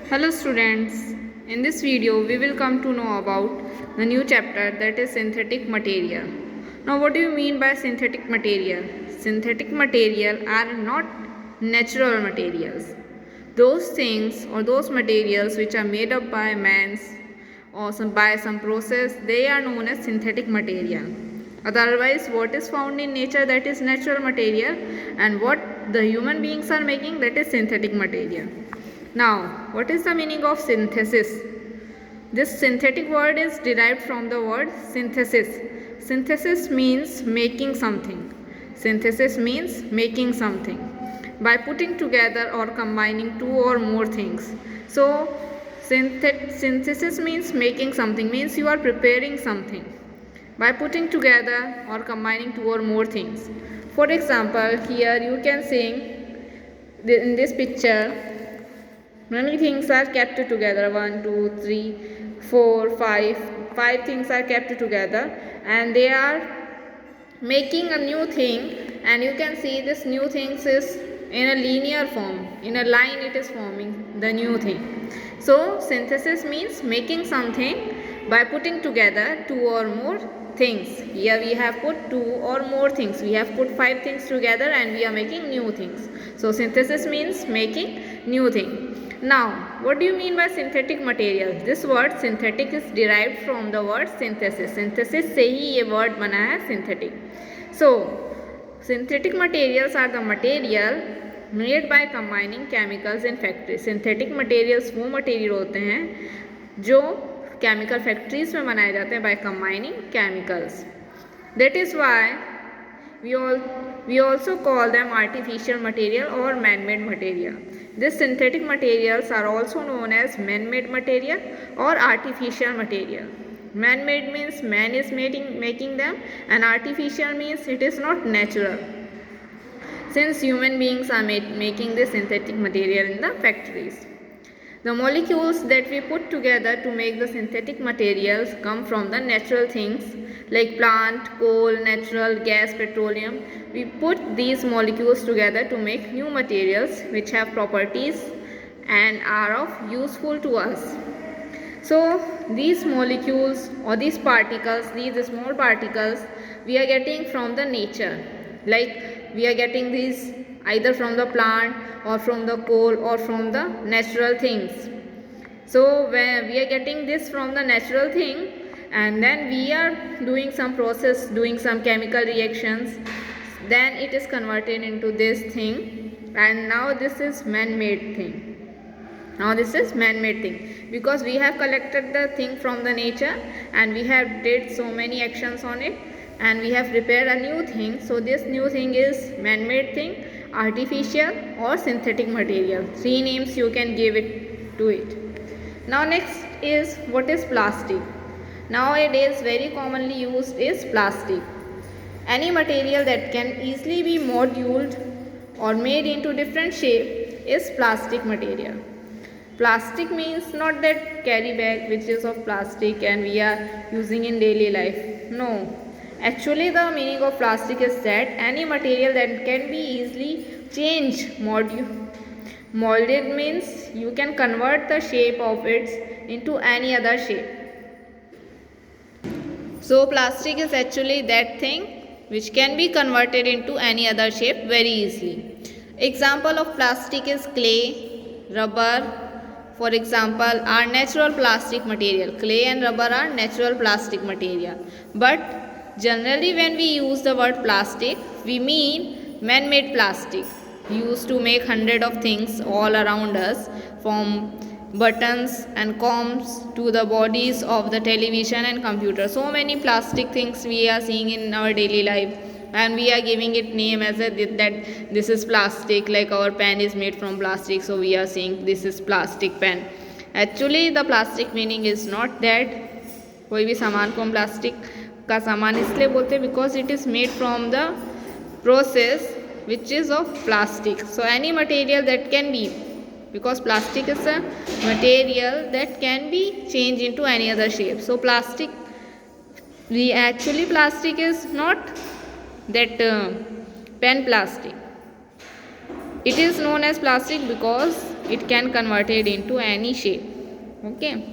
Hello students, in this video we will come to know about the new chapter, that is synthetic material. Now what do you mean by synthetic material? Synthetic material are not natural materials. Those things or those materials which are made up by man or by some process, they are known as synthetic material. Otherwise, what is found in nature, that is natural material, and what the human beings are making, that is synthetic material. Now, what is the meaning of synthesis? This synthetic word is derived from the word synthesis. Synthesis means making something. Synthesis means making something by putting together or combining two or more things. So, synthesis means making something, means you are preparing something by putting together or combining two or more things. For example, here you can see in this picture many things are kept together. 1, 2, 3, 4, 5. 5 things are kept together and they are making a new thing, and you can see this new things is in a linear form. In a line it is forming the new thing. So synthesis means making something by putting together two or more things. Here we have put two or more things. We have put 5 things together and we are making new things. So synthesis means making new thing. Now, what do you mean by synthetic material? This word synthetic is derived from the word synthesis. Synthesis से ही ये word बना है synthetic. So, synthetic materials are the material made by combining chemicals in factories. Synthetic materials वो material होते हैं जो chemical factories में बनाए जाते हैं by combining chemicals. That is why we also call them artificial material or man-made material. These synthetic materials are also known as man-made material or artificial material. Man-made means man is making them, and artificial means it is not natural, since human beings are making this synthetic material in the factories. The molecules that we put together to make the synthetic materials come from the natural things like plant, coal, natural gas, petroleum. We put these molecules together to make new materials which have properties and are of useful to us. So these molecules or these particles, these small particles, we are getting from the nature. Like we are getting these either from the plant or from the coal or from the natural things. So when we are getting this from the natural thing, and then we are doing some process, doing some chemical reactions, then it is converted into this thing, and now this is man-made thing. Now this is man-made thing because we have collected the thing from the nature and we have did so many actions on it and we have prepared a new thing. So this new thing is man-made thing, artificial or synthetic material. 3 names you can give it to it. Now next is what is plastic. Nowadays very commonly used is plastic. Any material that can easily be molded or made into different shape is plastic material. Plastic means not that carry bag which is of plastic and we are using in daily life. No. Actually the meaning of plastic is that any material that can be easily changed, molded means you can convert the shape of it into any other shape. So plastic is actually that thing which can be converted into any other shape very easily. Example of plastic is clay, rubber. For example, are natural plastic material. Clay and rubber are natural plastic material. But generally when we use the word plastic, we mean man-made plastic used to make hundred of things all around us, from buttons and combs to the bodies of the television and computer. So many plastic things we are seeing in our daily life, and we are giving it name as that this is plastic. Like our pen is made from plastic, so we are saying this is plastic pen. Actually the plastic meaning is not that. कोई भी सामान को हम plastic का सामान इसलिए बोलते हैं because it is made from the process which is of plastic. So any material that can be, because plastic is a material that can be changed into any other shape. So plastic, plastic is not that pen plastic. It is known as plastic because it can convert it into any shape. Okay.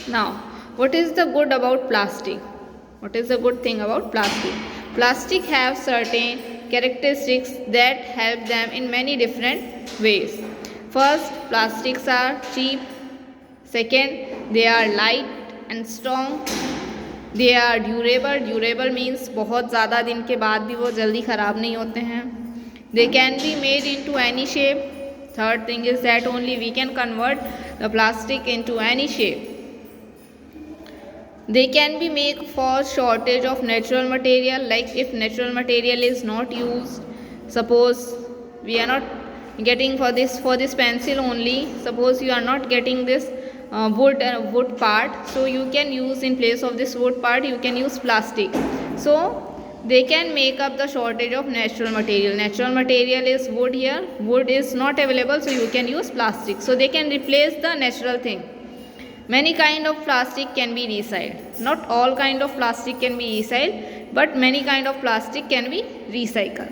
Now, what is the good about plastic? What is the good thing about plastic? Plastic have certain characteristics that help them in many different ways. First, plastics are cheap. Second, they are light and strong. They are durable. Durable means बहुत ज़्यादा दिन के बाद भी वो जल्दी ख़राब नहीं होते हैं. They can be made into any shape. Third thing is that only we can convert the plastic into any shape. They can be made for shortage of natural material, like if natural material is not used. Suppose we are not getting for this pencil only. Suppose you are not getting this wood part, so you can use in place of this wood part you can use plastic. So they can make up the shortage of natural material. Natural material is wood here. Wood is not available, so you can use plastic. So they can replace the natural thing. Many kind of plastic can be recycled. Not all kind of plastic can be recycled, but many kind of plastic can be recycled.